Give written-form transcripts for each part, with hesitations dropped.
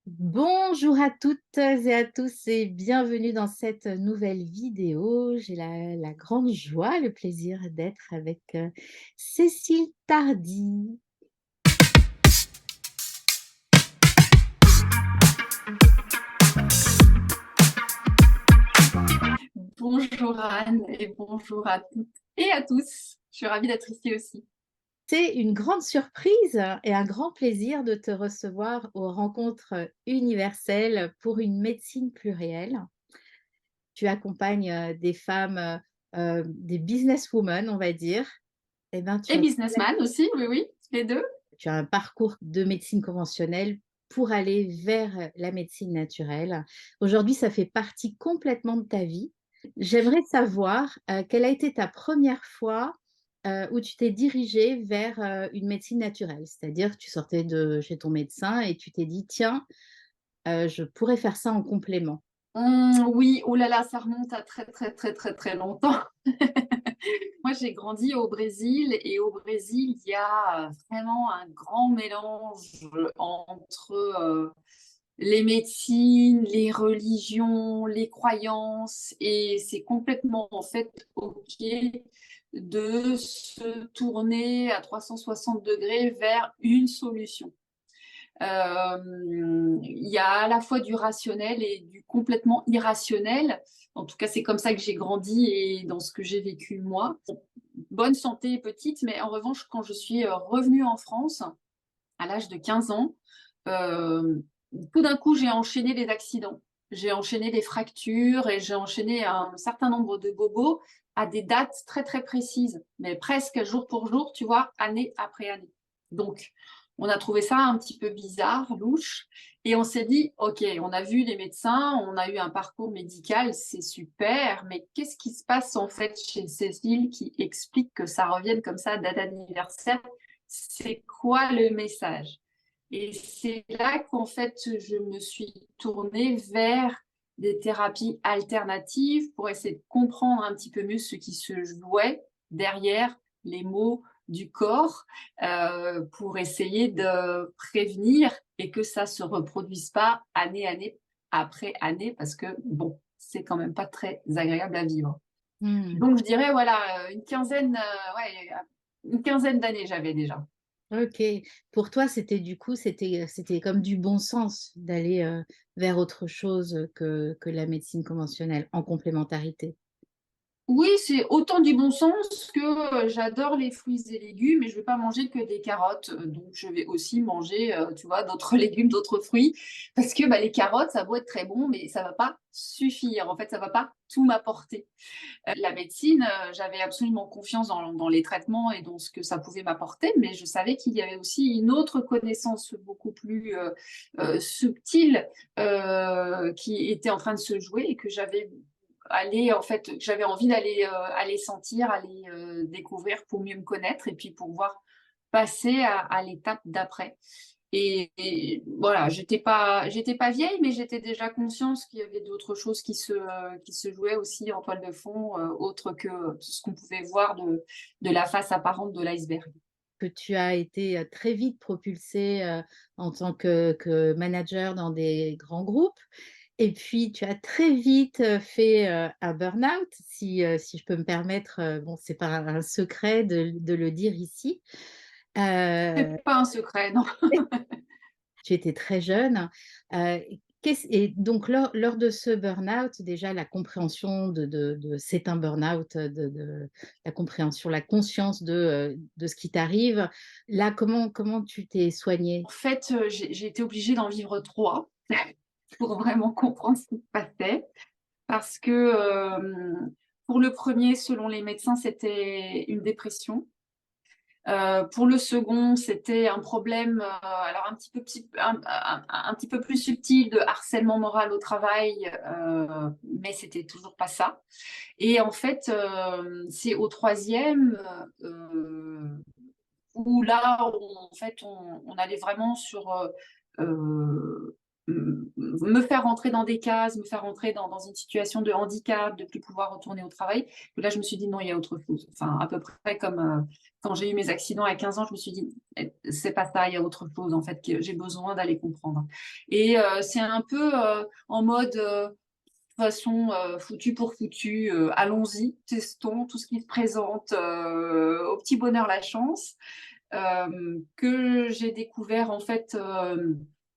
Bonjour à toutes et à tous et bienvenue dans cette nouvelle vidéo. J'ai la grande joie, le plaisir d'être avec Cécile Tardy. Bonjour Anne et bonjour à toutes et à tous. Je suis ravie d'être ici aussi. C'est une grande surprise et un grand plaisir de te recevoir aux rencontres universelles pour une médecine plurielle. Tu accompagnes des femmes, des businesswomen, on va dire. Eh ben, Et businessman aussi, oui, oui, les deux. tu as un parcours de médecine conventionnelle pour aller vers la médecine naturelle. Aujourd'hui, ça fait partie complètement de ta vie. J'aimerais savoir quelle a été ta première fois où tu t'es dirigée vers une médecine naturelle. C'est-à-dire, tu sortais de chez ton médecin et tu t'es dit, tiens, je pourrais faire ça en complément. Oui, oh là là, ça remonte à très très très très très longtemps. Moi, j'ai grandi au Brésil et au Brésil, il y a vraiment un grand mélange entre les médecines, les religions, les croyances et c'est complètement en fait OK de se tourner à 360 degrés vers une solution. Il y a à la fois du rationnel et du complètement irrationnel. En tout cas, c'est comme ça que j'ai grandi et dans ce que j'ai vécu moi. Bonne santé petite, mais en revanche, quand je suis revenue en France à l'âge de 15 ans, euh, tout d'un coup, j'ai enchaîné les accidents. J'ai enchaîné les fractures et j'ai enchaîné un certain nombre de bobos à des dates très très précises, mais presque jour pour jour, tu vois, année après année. Donc, on a trouvé ça un petit peu bizarre, louche, et on s'est dit, OK, on a vu les médecins, on a eu un parcours médical, c'est super, mais qu'est-ce qui se passe en fait chez Cécile qui explique que ça revienne comme ça, date anniversaire? C'est quoi le message? Et c'est là qu'en fait, je me suis tournée vers des thérapies alternatives pour essayer de comprendre un petit peu mieux ce qui se jouait derrière les mots du corps, pour essayer de prévenir et que ça se reproduise pas année après année, parce que bon, c'est quand même pas très agréable à vivre. Hmm. Donc je dirais voilà ouais, une quinzaine d'années j'avais déjà. Ok. Pour toi, c'était du coup, c'était comme du bon sens d'aller vers autre chose que la médecine conventionnelle en complémentarité. Oui, c'est autant du bon sens que j'adore les fruits et légumes et je ne vais pas manger que des carottes. Donc, je vais aussi manger, tu vois, d'autres légumes, d'autres fruits. Parce que bah, les carottes, ça va être très bon, mais ça ne va pas suffire. En fait, ça ne va pas tout m'apporter. La médecine, j'avais absolument confiance dans les traitements et dans ce que ça pouvait m'apporter, mais je savais qu'il y avait aussi une autre connaissance beaucoup plus subtile qui était en train de se jouer et que j'avais envie d'aller aller sentir, aller découvrir pour mieux me connaître et puis pour pouvoir passer à l'étape d'après. Et voilà, j'étais pas vieille, mais j'étais déjà consciente qu'il y avait d'autres choses qui se jouaient aussi en toile de fond, autre que ce qu'on pouvait voir de la face apparente de l'iceberg. Que tu as été très vite propulsé en tant que manager dans des grands groupes. Et puis, tu as très vite fait un burn-out, si je peux me permettre. Bon, c'est pas un secret de le dire ici. Euh, C'est pas un secret, non. Tu étais très jeune. Euh, et donc, lors de ce burn-out, déjà, la compréhension c'est un burn-out, la compréhension, la conscience de ce qui t'arrive. Là, comment tu t'es soignée? En fait, j'ai été obligée d'en vivre trois pour vraiment comprendre ce qui se passait. Parce que pour le premier, selon les médecins, c'était une dépression. Pour le second, c'était un problème, alors un petit peu plus subtil de harcèlement moral au travail, mais c'était toujours pas ça. Et en fait, c'est au troisième où là, en fait, on allait vraiment sur me faire rentrer dans des cases, me faire rentrer dans une situation de handicap, de plus pouvoir retourner au travail. Que là, je me suis dit non, il y a autre chose. Enfin, à peu près comme quand j'ai eu mes accidents à 15 ans, je me suis dit c'est pas ça, il y a autre chose en fait que j'ai besoin d'aller comprendre. Et c'est un peu en mode façon foutu pour foutu, allons-y, testons tout ce qui se présente, au petit bonheur la chance, que j'ai découvert en fait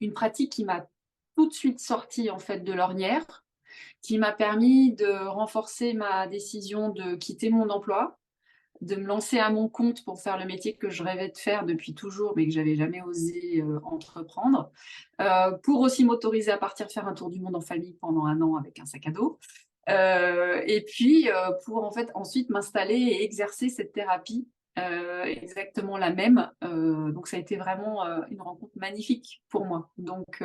une pratique qui m'a tout de suite sortie en fait de l'ornière, qui m'a permis de renforcer ma décision de quitter mon emploi, de me lancer à mon compte pour faire le métier que je rêvais de faire depuis toujours, mais que j'avais jamais osé entreprendre, pour aussi m'autoriser à partir faire un tour du monde en famille pendant 1 an avec un sac à dos. Et puis, pour en fait ensuite m'installer et exercer cette thérapie, exactement la même. Donc ça a été vraiment une rencontre magnifique pour moi. Donc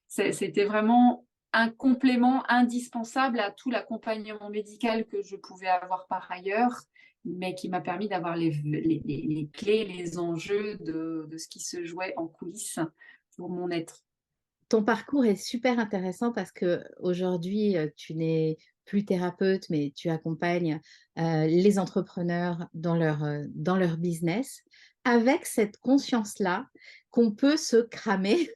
c'était vraiment un complément indispensable à tout l'accompagnement médical que je pouvais avoir par ailleurs, mais qui m'a permis d'avoir les clés, les enjeux de ce qui se jouait en coulisses pour mon être. Ton parcours est super intéressant parce qu'aujourd'hui, tu n'es plus thérapeute, mais tu accompagnes, les entrepreneurs dans leur business avec cette conscience-là qu'on peut se cramer,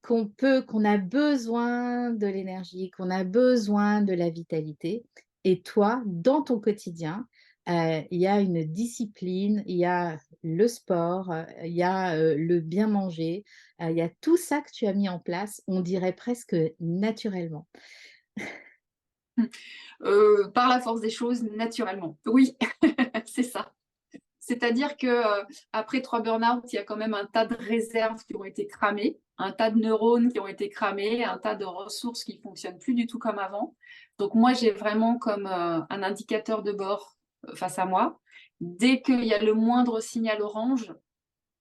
qu'on a besoin de l'énergie, qu'on a besoin de la vitalité et toi, dans ton quotidien, il y a une discipline, il y a le sport, il y a, le bien manger, il y a tout ça que tu as mis en place, on dirait presque naturellement. Par la force des choses, naturellement. Oui, c'est ça. C'est-à-dire que après 3 burn-out, il y a quand même un tas de réserves qui ont été cramées, un tas de neurones qui ont été cramés, un tas de ressources qui fonctionnent plus du tout comme avant. Donc moi, j'ai vraiment comme un indicateur de bord face à moi. Dès qu'il y a le moindre signal orange,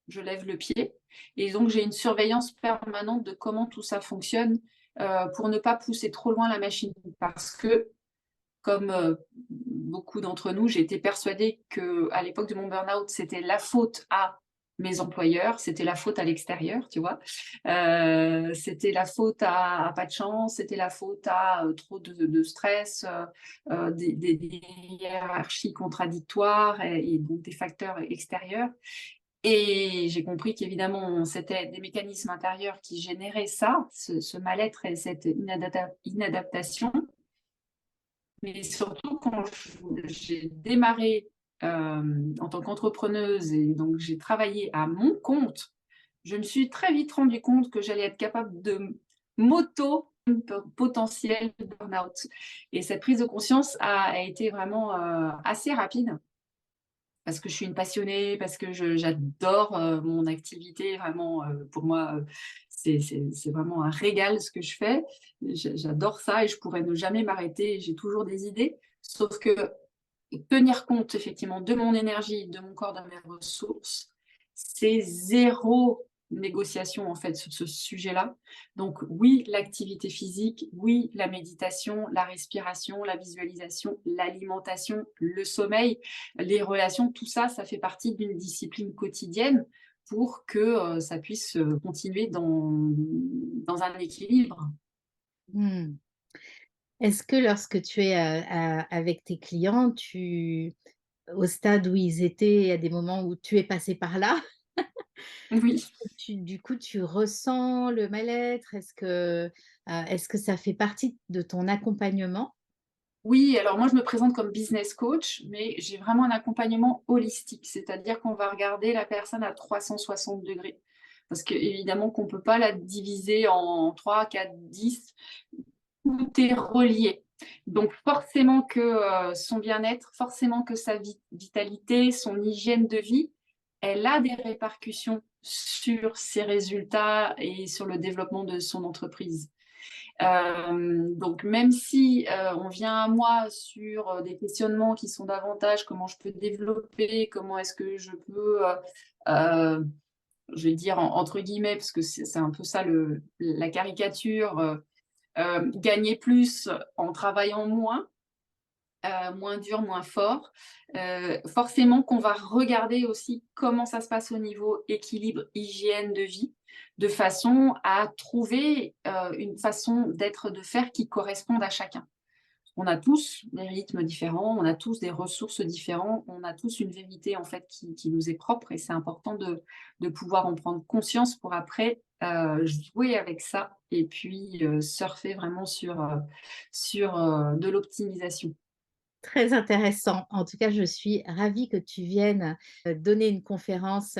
je lève le pied. Et donc, j'ai une surveillance permanente de comment tout ça fonctionne pour ne pas pousser trop loin la machine. Parce que comme beaucoup d'entre nous, j'ai été persuadée qu'à l'époque de mon burn-out, c'était la faute à mes employeurs, c'était la faute à l'extérieur, tu vois. C'était la faute à pas de chance, c'était la faute à trop de stress, des hiérarchies contradictoires et donc des facteurs extérieurs. Et j'ai compris qu'évidemment, c'était des mécanismes intérieurs qui généraient ça, ce mal-être et cette inadaptation. Mais surtout, quand j'ai démarré en tant qu'entrepreneuse et donc j'ai travaillé à mon compte, je me suis très vite rendu compte que j'allais être capable de m'auto potentiel burn-out. Et cette prise de conscience a été vraiment assez rapide parce que je suis une passionnée, parce que j'adore mon activité. Vraiment, pour moi, c'est vraiment un régal ce que je fais. J'adore ça et je pourrais ne jamais m'arrêter. J'ai toujours des idées. Sauf que tenir compte effectivement de mon énergie, de mon corps, de mes ressources, c'est zéro négociation en fait sur ce sujet-là. Donc oui, l'activité physique, oui, la méditation, la respiration, la visualisation, l'alimentation, le sommeil, les relations, tout ça, ça fait partie d'une discipline quotidienne pour que ça puisse continuer dans un équilibre. Mmh. Est-ce que lorsque tu es, avec tes clients, au stade où ils étaient, il y a des moments où tu es passé par là? Oui. Du coup, tu ressens le mal-être? Est-ce que ça fait partie de ton accompagnement? Oui, alors moi je me présente comme business coach, mais j'ai vraiment un accompagnement holistique, c'est-à-dire qu'on va regarder la personne à 360 degrés. Parce qu'évidemment qu'on ne peut pas la diviser en 3, 4, 10, tout est relié. Donc forcément que son bien-être, forcément que sa vitalité, son hygiène de vie, elle a des répercussions sur ses résultats et sur le développement de son entreprise. Donc même si on vient à moi sur des questionnements qui sont davantage comment je peux développer, comment est-ce que je peux, je vais dire entre guillemets, parce que c'est un peu ça la caricature, gagner plus en travaillant moins, moins dur, moins fort. Forcément qu'on va regarder aussi comment ça se passe au niveau équilibre, hygiène de vie. de façon à trouver une façon d'être, de faire qui corresponde à chacun. On a tous des rythmes différents, on a tous des ressources différentes, on a tous une vérité en fait qui nous est propre et c'est important de pouvoir en prendre conscience pour après jouer avec ça et puis surfer vraiment sur de l'optimisation. Très intéressant. En tout cas, je suis ravie que tu viennes, donner une conférence,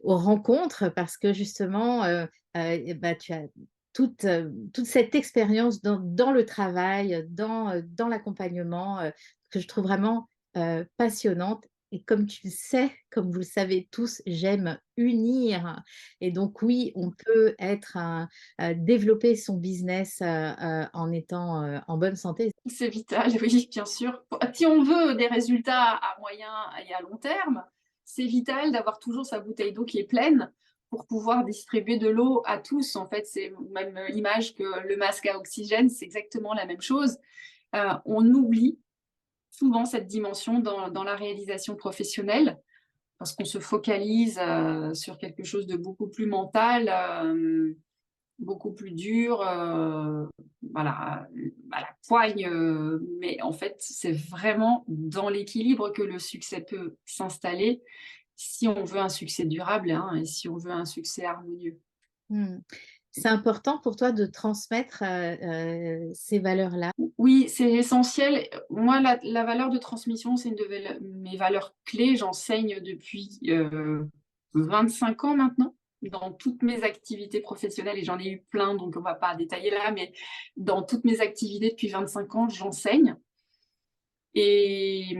aux rencontres parce que justement, bah, tu as toute cette expérience dans le travail, dans l'accompagnement, que je trouve vraiment, passionnante et comme tu le sais, comme vous le savez tous, j'aime unir et donc oui, on peut développer son business, en étant, en bonne santé. C'est vital, oui, bien sûr. Si on veut des résultats à moyen et à long terme, c'est vital d'avoir toujours sa bouteille d'eau qui est pleine pour pouvoir distribuer de l'eau à tous. En fait, c'est même l'image que le masque à oxygène, c'est exactement la même chose. On oublie souvent cette dimension dans la réalisation professionnelle parce qu'on se focalise sur quelque chose de beaucoup plus mental. Beaucoup plus dur, voilà, à la poigne, mais en fait, c'est vraiment dans l'équilibre que le succès peut s'installer si on veut un succès durable, hein, et si on veut un succès harmonieux. Mmh. C'est important pour toi de transmettre, ces valeurs-là? Oui, c'est essentiel. Moi, la valeur de transmission, c'est une de mes valeurs clés. J'enseigne depuis 25 ans maintenant dans toutes mes activités professionnelles et j'en ai eu plein, donc on ne va pas détailler là, mais dans toutes mes activités depuis 25 ans, j'enseigne et,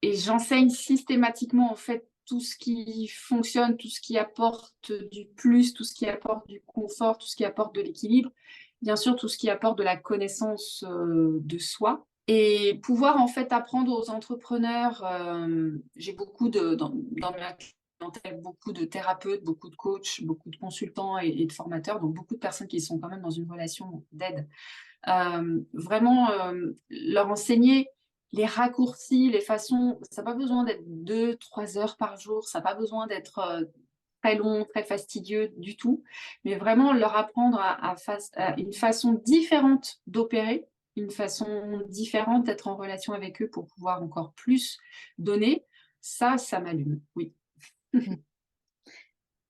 et j'enseigne systématiquement en fait tout ce qui fonctionne, tout ce qui apporte du plus, tout ce qui apporte du confort, tout ce qui apporte de l'équilibre, bien sûr tout ce qui apporte de la connaissance de soi. Et pouvoir en fait apprendre aux entrepreneurs, j'ai beaucoup dans ma clientèle, beaucoup de thérapeutes, beaucoup de coachs, beaucoup de consultants et de formateurs, donc beaucoup de personnes qui sont quand même dans une relation d'aide. Vraiment leur enseigner les raccourcis, les façons, ça n'a pas besoin d'être 2, 3 heures par jour, ça n'a pas besoin d'être très long, très fastidieux du tout, mais vraiment leur apprendre à une façon différente d'opérer, une façon différente d'être en relation avec eux pour pouvoir encore plus donner, ça m'allume, oui. Mmh.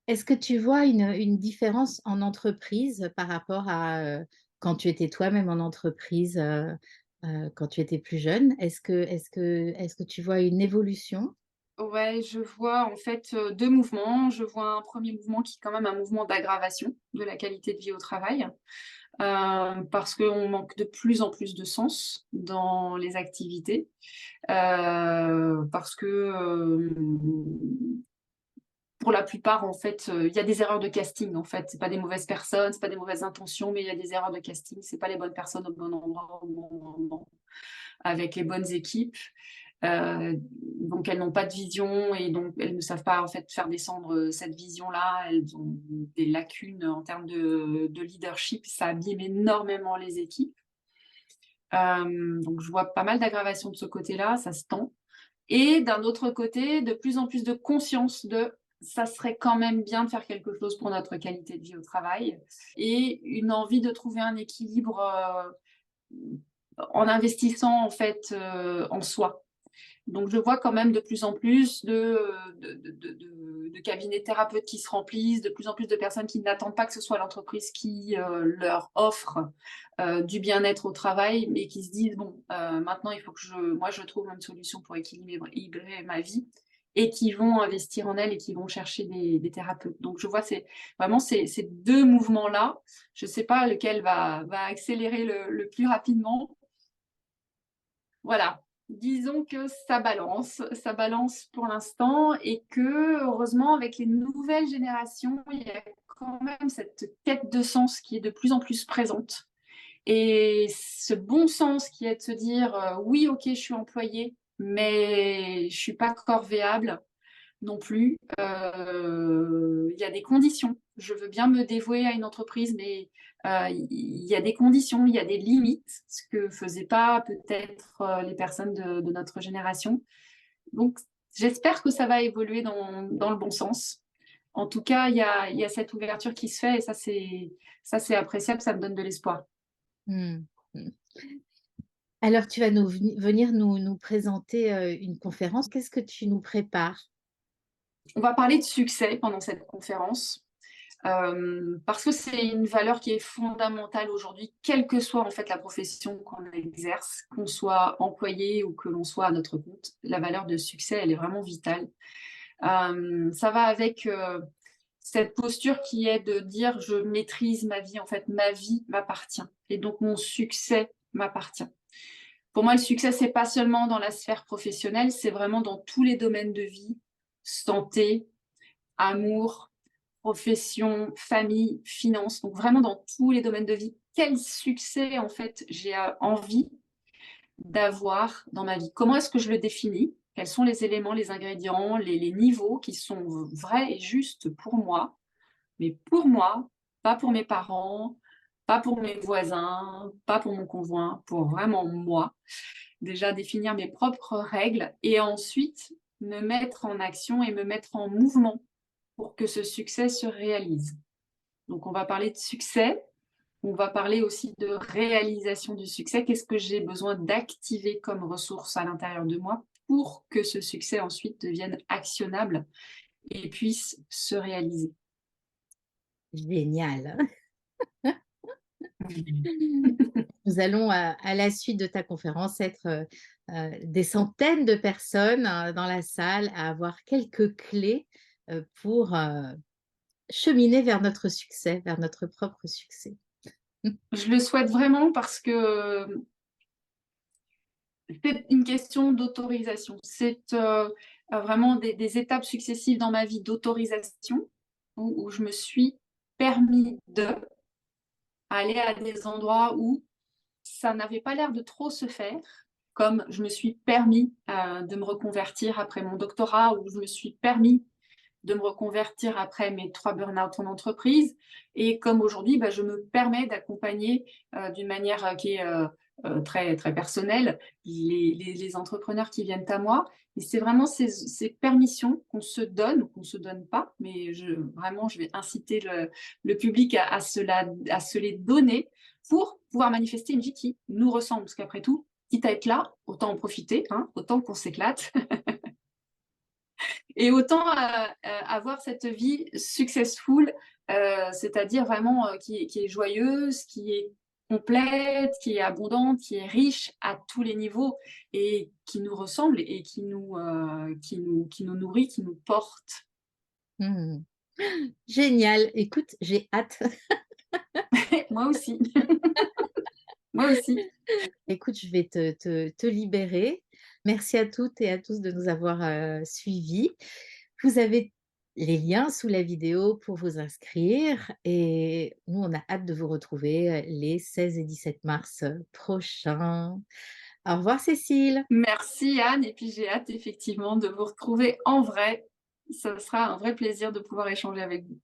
Est-ce que tu vois une différence en entreprise par rapport à, quand tu étais toi-même en entreprise, quand tu étais plus jeune? Est-ce que tu vois une évolution? Ouais, je vois en fait 2 mouvements. Je vois un premier mouvement qui est quand même un mouvement d'aggravation de la qualité de vie au travail, parce qu'on manque de plus en plus de sens dans les activités, parce que, pour la plupart, en fait, il y a des erreurs de casting, en fait. C'est pas des mauvaises personnes, c'est pas des mauvaises intentions, mais il y a des erreurs de casting. C'est pas les bonnes personnes au bon endroit, au bon moment, avec les bonnes équipes. Donc elles n'ont pas de vision et donc elles ne savent pas en fait faire descendre cette vision-là. Elles ont des lacunes en termes de leadership. Ça abîme énormément les équipes. Donc je vois pas mal d'aggravation de ce côté-là, ça se tend. Et d'un autre côté, de plus en plus de conscience de ça serait quand même bien de faire quelque chose pour notre qualité de vie au travail et une envie de trouver un équilibre en investissant en fait en soi. Donc je vois quand même de plus en plus de cabinets thérapeutes qui se remplissent, de plus en plus de personnes qui n'attendent pas que ce soit l'entreprise qui leur offre du bien-être au travail, mais qui se disent, bon, maintenant il faut que moi je trouve une solution pour équilibrer ma vie et qui vont investir en elles et qui vont chercher des thérapeutes. Donc je vois vraiment ces deux mouvements-là. Je ne sais pas lequel va accélérer le plus rapidement. Voilà, disons que ça balance pour l'instant et que heureusement avec les nouvelles générations, il y a quand même cette quête de sens qui est de plus en plus présente. Et ce bon sens qui est de se dire oui, ok, je suis employé, mais je suis pas corvéable non plus. Il y a des conditions. Je veux bien me dévouer à une entreprise, mais il y a des conditions, il y a des limites, ce que faisaient pas peut-être les personnes de notre génération. Donc, j'espère que ça va évoluer dans le bon sens. en tout cas, il y a cette ouverture qui se fait et ça, c'est appréciable, ça me donne de l'espoir. Mmh. Mmh. Alors tu vas venir nous présenter, une conférence. Qu'est-ce que tu nous prépares? On va parler de succès pendant cette conférence, parce que c'est une valeur qui est fondamentale aujourd'hui, quelle que soit en fait la profession qu'on exerce, qu'on soit employé ou que l'on soit à notre compte. La valeur de succès, elle est vraiment vitale. Ça va avec cette posture qui est de dire je maîtrise ma vie, en fait ma vie m'appartient et donc mon succès m'appartient. Pour moi, le succès, c'est pas seulement dans la sphère professionnelle, c'est vraiment dans tous les domaines de vie, santé, amour, profession, famille, finances, donc vraiment dans tous les domaines de vie. Quel succès, en fait, j'ai envie d'avoir dans ma vie? Comment est-ce que je le définis? Quels sont les éléments, les ingrédients, les niveaux qui sont vrais et justes pour moi, mais pour moi, pas pour mes parents, pas pour mes voisins, pas pour mon conjoint, pour vraiment moi. Déjà définir mes propres règles et ensuite me mettre en action et me mettre en mouvement pour que ce succès se réalise. Donc on va parler de succès, on va parler aussi de réalisation du succès. Qu'est-ce que j'ai besoin d'activer comme ressource à l'intérieur de moi pour que ce succès ensuite devienne actionnable et puisse se réaliser. Génial. Nous allons, à la suite de ta conférence être, des centaines de personnes, dans la salle à avoir quelques clés, pour, cheminer vers notre succès, vers notre propre succès. Je le souhaite vraiment parce que c'est une question d'autorisation. C'est vraiment des étapes successives dans ma vie d'autorisation où je me suis permis aller à des endroits où ça n'avait pas l'air de trop se faire, comme je me suis permis de me reconvertir après mon doctorat, ou je me suis permis de me reconvertir après mes 3 burn-out en entreprise. Et comme aujourd'hui, bah, je me permets d'accompagner d'une manière qui est très, très personnelle les entrepreneurs qui viennent à moi. Et c'est vraiment ces permissions qu'on se donne ou qu'on ne se donne pas, mais vraiment, je vais inciter le public à se les donner pour pouvoir manifester une vie qui nous ressemble. Parce qu'après tout, quitte à être là, autant en profiter, hein, autant qu'on s'éclate. Et autant avoir cette vie successful, c'est-à-dire vraiment qui est joyeuse, qui est complète, qui est abondante, qui est riche à tous les niveaux et qui nous ressemble et qui nous nourrit, qui nous porte. Mmh. Génial. Écoute, j'ai hâte. Moi aussi. Moi aussi. Écoute, je vais te libérer. Merci à toutes et à tous de nous avoir, suivis. Vous avez les liens sous la vidéo pour vous inscrire et nous, on a hâte de vous retrouver, les 16 et 17 mars, prochains. Au revoir Cécile. Merci Anne, et puis j'ai hâte effectivement de vous retrouver en vrai. Ce sera un vrai plaisir de pouvoir échanger avec vous.